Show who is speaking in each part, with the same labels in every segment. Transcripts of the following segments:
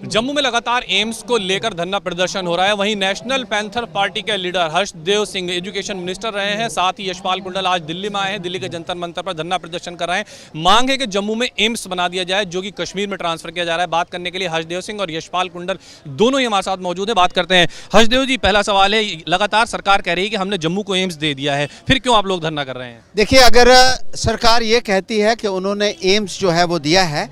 Speaker 1: जम्मू में लगातार एम्स को लेकर धरना प्रदर्शन हो रहा है। वहीं नेशनल पैंथर पार्टी के leader Harshdev Singh education minister रहे हैं, साथ ही यशपाल कुंडल आज दिल्ली में आए हैं। दिल्ली के जंतर मंतर पर धरना प्रदर्शन कर रहे हैं। मांग है कि जम्मू में एम्स बना दिया जाए, जो कि कश्मीर में ट्रांसफर किया जा रहा है। बात करने के लिए हर्षदेव सिंह और यशपाल कुंडल दोनों ही हमारे साथ मौजूद है। बात करते हैं। हर्षदेव जी, पहला सवाल है, लगातार सरकार कह रही है कि हमने जम्मू को एम्स दे दिया है, फिर क्यों आप लोग धरना कर रहे हैं?
Speaker 2: देखिए, अगर सरकार ये कहती है कि उन्होंने एम्स जो है वो दिया है,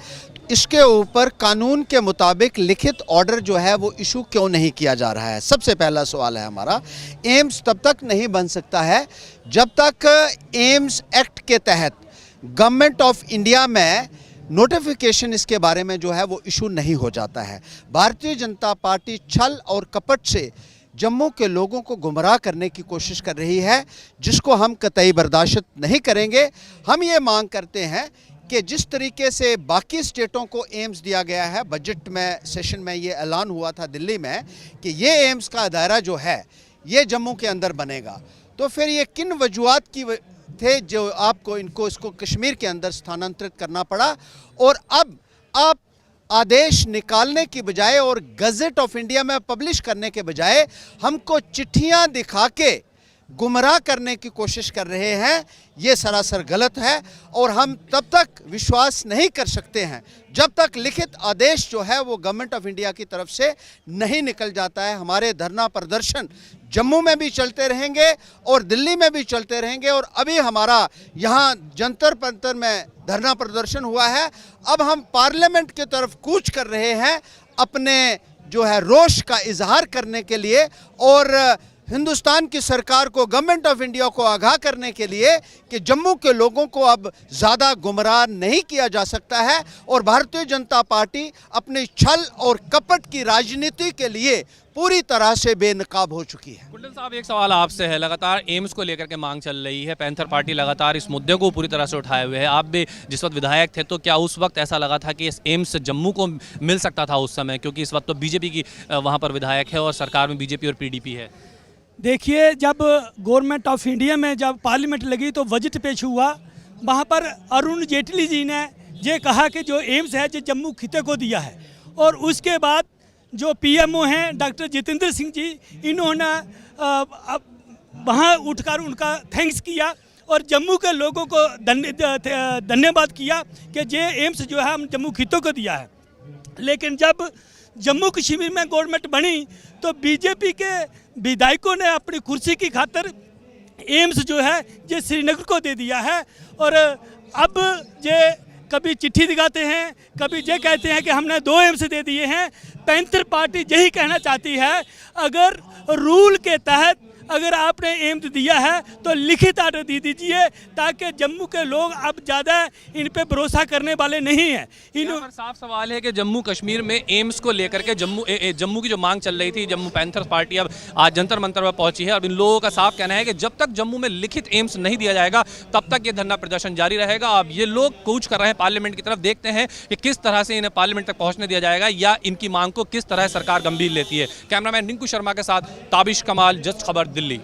Speaker 2: इसके ऊपर कानून के मुताबिक लिखित ऑर्डर जो है वो इशू क्यों नहीं किया जा रहा है? सबसे पहला सवाल है हमारा। एम्स तब तक नहीं बन सकता है जब तक एम्स एक्ट के तहत गवर्नमेंट ऑफ इंडिया में नोटिफिकेशन इसके बारे में जो है वो इशू नहीं हो जाता है। भारतीय जनता पार्टी छल और कपट से जम्मू के लोगों को गुमराह करने की कोशिश कर रही है, जिसको हम कतई बर्दाश्त नहीं करेंगे। हम ये मांग करते हैं कि जिस तरीके से बाकी स्टेटों को एम्स दिया गया है, बजट में सेशन में ये ऐलान हुआ था दिल्ली में कि ये एम्स का दायरा जो है ये जम्मू के अंदर बनेगा, तो फिर ये किन वजूहात की थे जो आपको इसको कश्मीर के अंदर स्थानांतरित करना पड़ा? और अब आप आदेश निकालने की बजाय और गज़ेट ऑफ इंडिया में पब्लिश करने के बजाय हमको चिट्ठियां दिखा के गुमराह करने की कोशिश कर रहे हैं। ये सरासर गलत है और हम तब तक विश्वास नहीं कर सकते हैं जब तक लिखित आदेश जो है वो गवर्नमेंट ऑफ इंडिया की तरफ से नहीं निकल जाता है। हमारे धरना प्रदर्शन जम्मू में भी चलते रहेंगे और दिल्ली में भी चलते रहेंगे। और अभी हमारा यहाँ जंतर मंतर में धरना प्रदर्शन हुआ है। अब हम पार्लियामेंट की तरफ कूच कर रहे हैं अपने जो है रोष का इजहार करने के लिए और हिंदुस्तान की सरकार को, गवर्नमेंट ऑफ इंडिया को आगाह करने के लिए कि जम्मू के लोगों को अब ज़्यादा गुमराह नहीं किया जा सकता है। और भारतीय जनता पार्टी अपने छल और कपट की राजनीति के लिए पूरी तरह से बेनकाब हो चुकी है।
Speaker 1: कुंडल साहब, एक सवाल आपसे है। लगातार एम्स को लेकर के मांग चल रही है, पैंथर पार्टी लगातार इस मुद्दे को पूरी तरह से उठाए हुए है। आप भी जिस वक्त विधायक थे, तो क्या उस वक्त ऐसा लगा था कि इस एम्स जम्मू को मिल सकता था उस समय? क्योंकि इस वक्त तो बीजेपी की वहाँ पर विधायक है और सरकार में बीजेपी और पीडीपी है।
Speaker 3: देखिए, जब गवर्नमेंट ऑफ इंडिया में जब पार्लियामेंट लगी तो बजट पेश हुआ, वहाँ पर अरुण जेटली जी ने ये कहा कि जो एम्स है जो जम्मू खिते को दिया है। और उसके बाद जो पीएमओ हैं डॉक्टर जितेंद्र सिंह जी, इन्होंने वहाँ उठकर उनका थैंक्स किया और जम्मू के लोगों को धन्यवाद किया कि ये एम्स जो है हम जम्मू खितों को दिया है। लेकिन जब जम्मू कश्मीर में गवर्नमेंट बनी तो बीजेपी के विधायकों ने अपनी कुर्सी की खातिर एम्स जो है ये श्रीनगर को दे दिया है। और अब ये कभी चिट्ठी दिखाते हैं, कभी ये कहते हैं कि हमने 2 एम्स दे दिए हैं। पैंथर पार्टी यही कहना चाहती है, अगर रूल के तहत अगर आपने एम्स दिया है तो लिखित ऑर्डर दे दीजिए, ताकि जम्मू के लोग अब ज़्यादा इन पे भरोसा करने वाले नहीं हैं।
Speaker 1: पर साफ सवाल है कि जम्मू कश्मीर में एम्स को लेकर के जम्मू की जो मांग चल रही थी, जम्मू पैंथर पार्टी अब आज जंतर मंतर पर पहुंची है। और इन लोगों का साफ कहना है कि जब तक जम्मू में लिखित एम्स नहीं दिया जाएगा तब तक ये धरना प्रदर्शन जारी रहेगा। अब ये लोग कूच कर रहे हैं पार्लियामेंट की तरफ। देखते हैं कि किस तरह से इन्हें पार्लियामेंट तक पहुंचने दिया जाएगा या इनकी मांग को किस तरह सरकार गंभीर लेती है। कैमरामैन रिंकू शर्मा के साथ ताबिश कमाल, जस्ट खबर, दिल्ली।